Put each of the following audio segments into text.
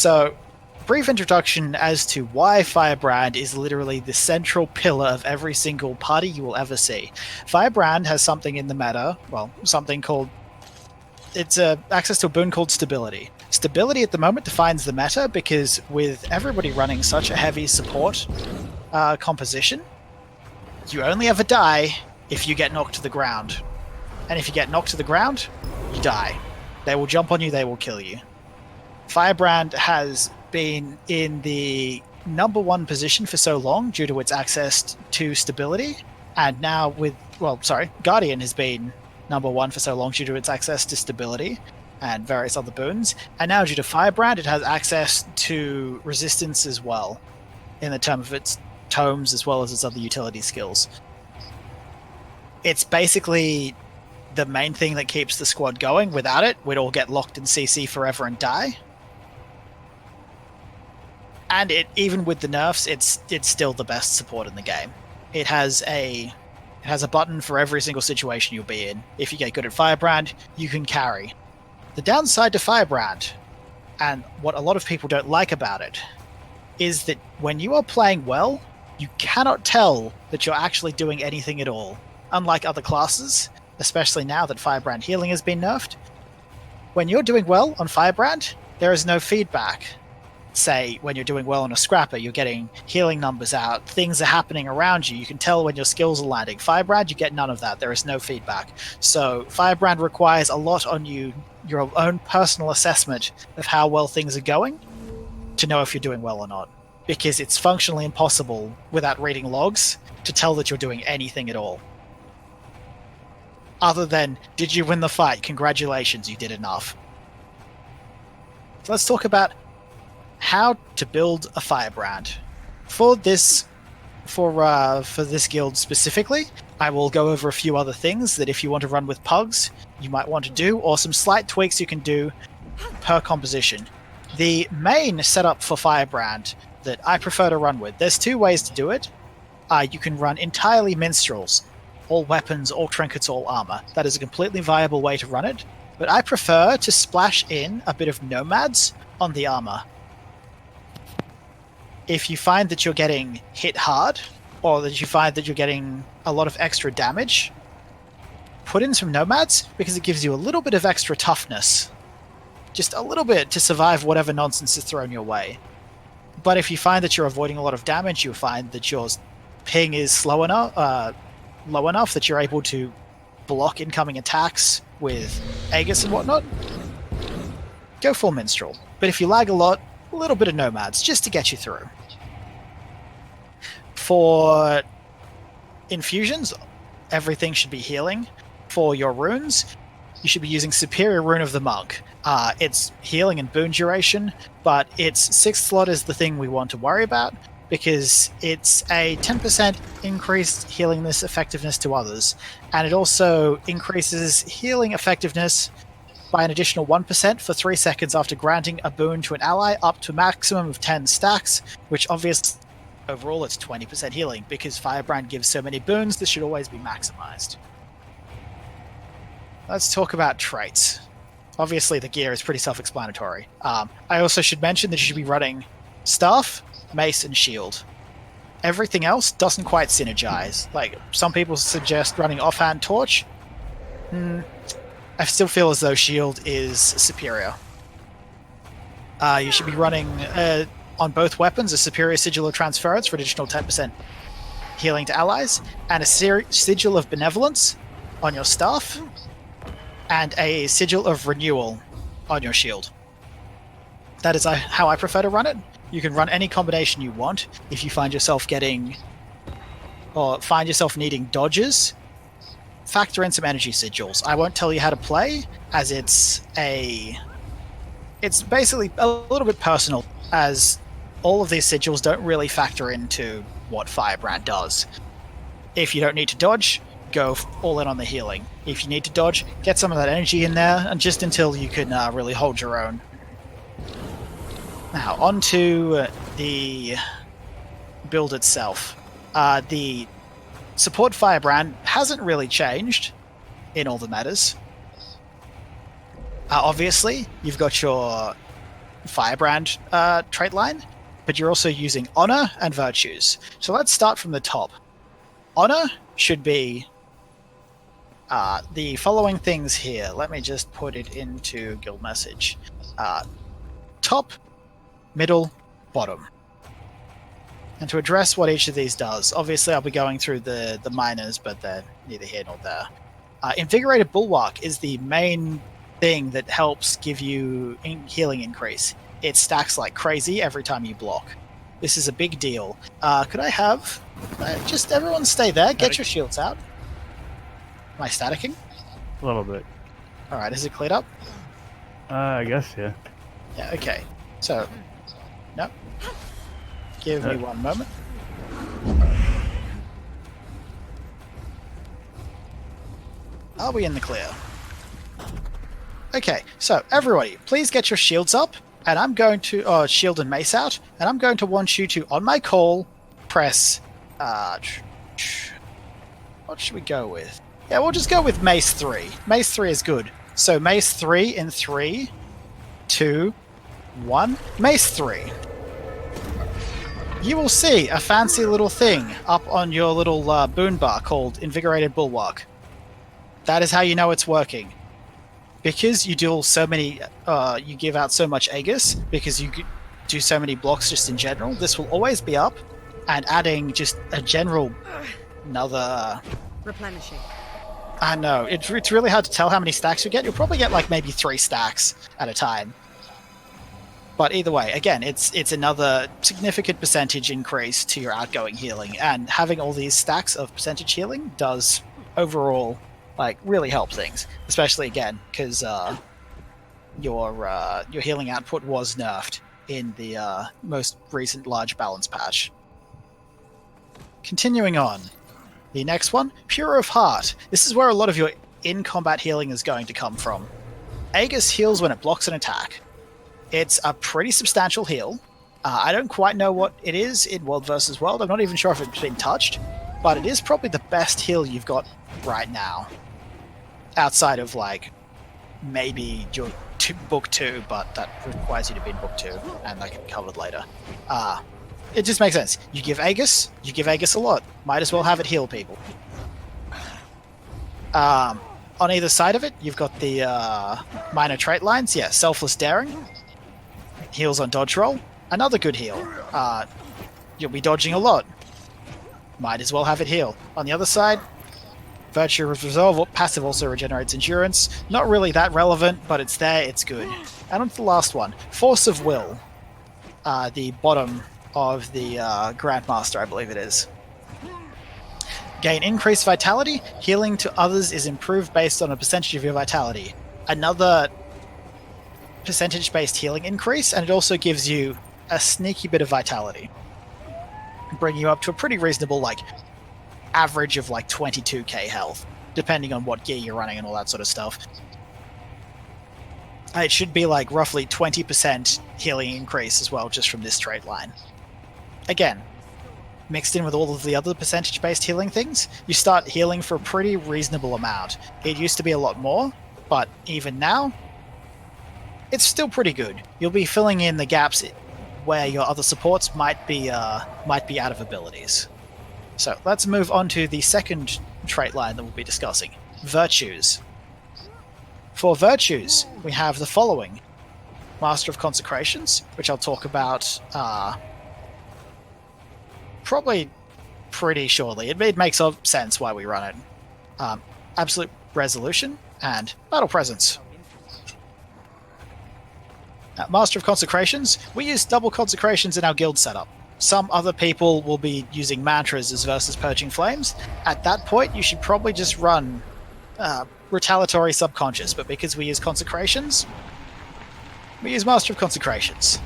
So, brief introduction as to why Firebrand is literally the central pillar of every single party you will ever see. Firebrand has something in the meta, well, something called it's access to a boon called Stability. Stability at the moment defines the meta because with everybody running such a heavy support composition, you only ever die if you get knocked to the ground. And if you get knocked to the ground, you die. They will jump on you, they will kill you. Firebrand has been in the number one position for so long due to its access to stability, and now Guardian has been number one for so long due to its access to stability and various other boons, and now due to Firebrand it has access to resistance as well, in the term of its tomes as well as its other utility skills. It's basically the main thing that keeps the squad going. Without it, we'd all get locked in CC forever and die. And even with the nerfs, it's still the best support in the game. It has a button for every single situation you'll be in. If you get good at Firebrand, you can carry. The downside to Firebrand, and what a lot of people don't like about it, is that when you are playing well, you cannot tell that you're actually doing anything at all. Unlike other classes, especially now that Firebrand healing has been nerfed, when you're doing well on Firebrand, there is no feedback. Say, when you're doing well on a Scrapper, you're getting healing numbers out, things are happening around you, you can tell when your skills are landing. Firebrand, you get none of that, there is no feedback. So Firebrand requires a lot on you, your own personal assessment of how well things are going, to know if you're doing well or not. Because it's functionally impossible, without reading logs, to tell that you're doing anything at all. Other than, did you win the fight? Congratulations, you did enough. So let's talk about how to build a Firebrand. For this guild specifically, I will go over a few other things that if you want to run with pugs, you might want to do, or some slight tweaks you can do per composition. The main setup for Firebrand that I prefer to run with, there's two ways to do it. You can run entirely minstrels, all weapons, all trinkets, all armor. That is a completely viable way to run it, but I prefer to splash in a bit of nomads on the armor. If you find that you're getting hit hard, or that you find that you're getting a lot of extra damage, put in some nomads, because it gives you a little bit of extra toughness. Just a little bit to survive whatever nonsense is thrown your way. But if you find that you're avoiding a lot of damage, you'll find that your ping is low enough that you're able to block incoming attacks with Aegis and whatnot, go full minstrel. But if you lag a little bit of nomads, just to get you through. For infusions, everything should be healing. For your runes, you should be using Superior Rune of the Monk. It's healing and boon duration, but its 6th slot is the thing we want to worry about, because it's a 10% increased healingness effectiveness to others, and it also increases healing effectiveness by an additional 1% for 3 seconds after granting a boon to an ally, up to a maximum of 10 stacks, which obviously overall it's 20% healing. Because Firebrand gives so many boons, this should always be maximized. Let's talk about traits. Obviously the gear is pretty self-explanatory. I also should mention that you should be running Staff, Mace, and Shield. Everything else doesn't quite synergize. Like, some people suggest running Offhand Torch. I still feel as though Shield is superior. You should be running, on both weapons, a Superior Sigil of Transference for additional 10% healing to allies, and a Sigil of Benevolence on your staff, and a Sigil of Renewal on your shield. That is how I prefer to run it. You can run any combination you want. If you find yourself needing dodges, factor in some energy sigils. I won't tell you how to play, as it's basically a little bit personal, as all of these sigils don't really factor into what Firebrand does. If you don't need to dodge, go all in on the healing. If you need to dodge, get some of that energy in there, and just until you can really hold your own. Now, on to the build itself. The support Firebrand hasn't really changed in all the matters. Obviously, you've got your Firebrand trait line, but you're also using Honor and Virtues. So let's start from the top. Honor should be the following things here. Let me just put it into guild message. Top, middle, bottom. And to address what each of these does, obviously I'll be going through the minors, but they're neither here nor there. Invigorated Bulwark is the main thing that helps give you healing increase. It stacks like crazy every time you block. This is a big deal. Could I have... just everyone stay there, get your shields out. Am I staticking? A little bit. Alright, is it cleared up? I guess, yeah. Yeah, okay. So, no. Give me one moment. Are we in the clear? Okay, so everybody, please get your shields up, and I'm going to, shield and mace out, and I'm going to want you to, on my call, press, what should we go with? Yeah, we'll just go with mace 3. Mace 3 is good. So mace 3 in 3, 2, 1, mace 3. You will see a fancy little thing up on your little boon bar called Invigorated Bulwark. That is how you know it's working. Because you do so many, you give out so much Aegis, because you do so many blocks just in general, this will always be up, and adding just a general, another... Replenishing. I know, it's really hard to tell how many stacks you get. You'll probably get like maybe 3 stacks at a time. But either way, again, it's another significant percentage increase to your outgoing healing, and having all these stacks of percentage healing does overall like really help things, especially again because your healing output was nerfed in the most recent large balance patch. Continuing on, the next one, Pure of Heart. This is where a lot of your in-combat healing is going to come from. Aegis heals when it blocks an attack. It's a pretty substantial heal. I don't quite know what it is in World vs. World. I'm not even sure if it's been touched, but it is probably the best heal you've got right now. Outside of, like, maybe your book 2, but that requires you to be in book 2, and that can be covered later. It just makes sense. You give Aegis a lot. Might as well have it heal people. On either side of it, you've got the minor trait lines. Yeah, Selfless Daring. Heals on dodge roll. Another good heal. You'll be dodging a lot. Might as well have it heal. On the other side, Virtue of Resolve passive also regenerates endurance. Not really that relevant, but it's there, it's good. And on to the last one. Force of Will. The bottom of the Grandmaster, I believe it is. Gain increased vitality. Healing to others is improved based on a percentage of your vitality. Another percentage-based healing increase, and it also gives you a sneaky bit of vitality. Bringing you up to a pretty reasonable, like, average of like 22k health, depending on what gear you're running and all that sort of stuff. It should be like roughly 20% healing increase as well, just from this trait line. Again, mixed in with all of the other percentage-based healing things, you start healing for a pretty reasonable amount. It used to be a lot more, but even now, it's still pretty good. You'll be filling in the gaps where your other supports might be out of abilities. So let's move on to the second trait line that we'll be discussing, Virtues. For Virtues, we have the following. Master of Consecrations, which I'll talk about probably pretty shortly. It makes sense why we run it. Absolute Resolution and Battle Presence. Master of Consecrations, we use double consecrations in our guild setup. Some other people will be using mantras as versus Purging Flames. At that point, you should probably just run Retaliatory Subconscious, but because we use consecrations, we use Master of Consecrations.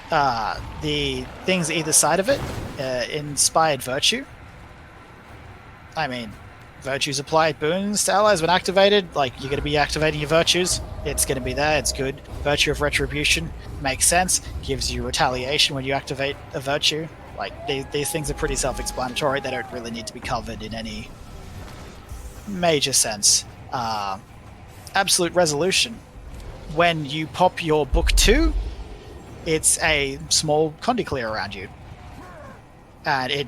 The things either side of it, Inspired Virtue. I mean, Virtues apply boons to allies when activated. Like, you're going to be activating your Virtues. It's going to be there, it's good. Virtue of Retribution makes sense. Gives you retaliation when you activate a Virtue. Like, these things are pretty self-explanatory. They don't really need to be covered in any major sense. Absolute Resolution. When you pop your Book 2, it's a small Condiclear around you. And it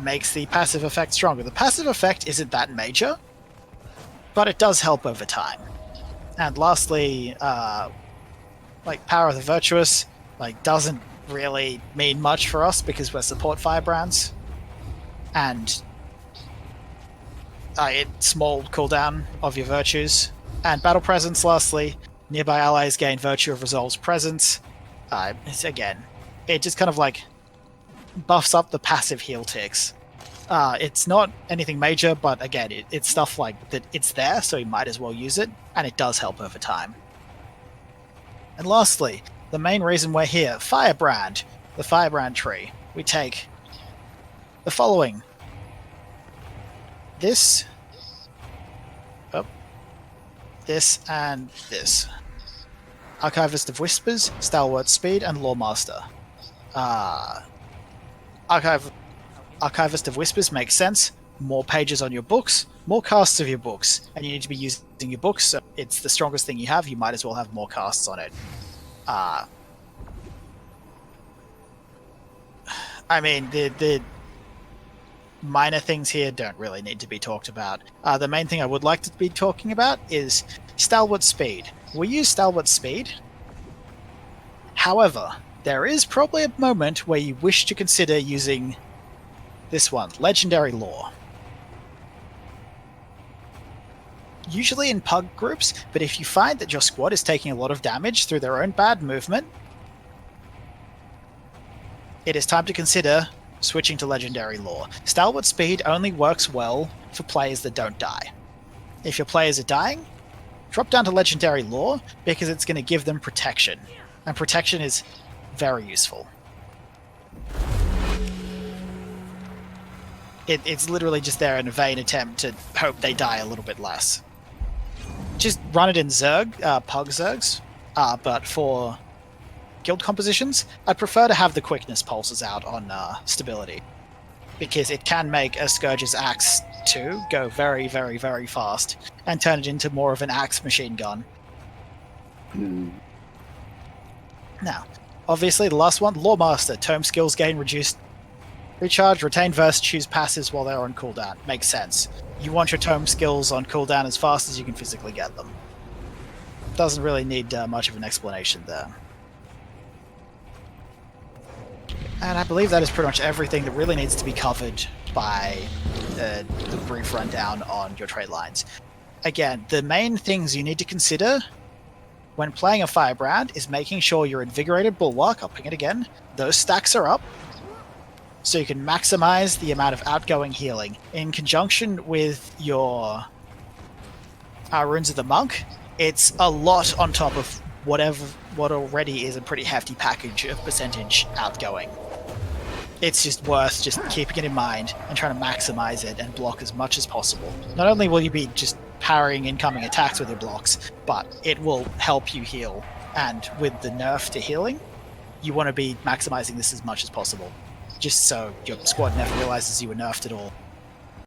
makes the passive effect stronger. The passive effect isn't that major, but it does help over time. And lastly, like Power of the Virtuous, like doesn't really mean much for us because we're support firebrands, and it's small cooldown of your virtues. And Battle Presence, lastly, nearby allies gain Virtue of Resolve's presence. Again, it just kind of like buffs up the passive heal ticks. It's not anything major, but again, it's stuff like that. It's there, so you might as well use it, and it does help over time. And lastly, the main reason we're here, Firebrand, the Firebrand tree. We take the following. This, this, and this. Archivist of Whispers, Stalwart Speed, and Lawmaster. Archivist of Whispers makes sense. More pages on your books, more casts of your books, and you need to be using your books, so it's the strongest thing you have, you might as well have more casts on it. I mean, the minor things here don't really need to be talked about. The main thing I would like to be talking about is Stalwart Speed. We use Stalwart Speed. However, there is probably a moment where you wish to consider using this one, Legendary Lore. Usually in pug groups, but if you find that your squad is taking a lot of damage through their own bad movement, it is time to consider switching to Legendary Lore. Stalwart Speed only works well for players that don't die. If your players are dying, drop down to Legendary Lore because it's going to give them protection, and protection is very useful. It's literally just there in a vain attempt to hope they die a little bit less. Just run it in Zerg, Pug Zergs, but for guild compositions, I'd prefer to have the quickness pulses out on stability, because it can make a Scourge's Axe 2 go very, very, very fast, and turn it into more of an axe machine gun. Now, obviously the last one, Lawmaster, Tome skills gain reduced recharge, retain verse, choose passives while they're on cooldown. Makes sense. You want your tome skills on cooldown as fast as you can physically get them. Doesn't really need much of an explanation there. And I believe that is pretty much everything that really needs to be covered by the brief rundown on your trade lines. Again, the main things you need to consider when playing a Firebrand is making sure your Invigorated Bulwark, I'll ping it again, those stacks are up, so you can maximize the amount of outgoing healing. In conjunction with your Runes of the Monk, it's a lot on top of what already is a pretty hefty package of percentage outgoing. It's just worth just keeping it in mind and trying to maximize it and block as much as possible. Not only will you be just parrying incoming attacks with your blocks, but it will help you heal. And with the nerf to healing, you want to be maximizing this as much as possible, just so your squad never realizes you were nerfed at all.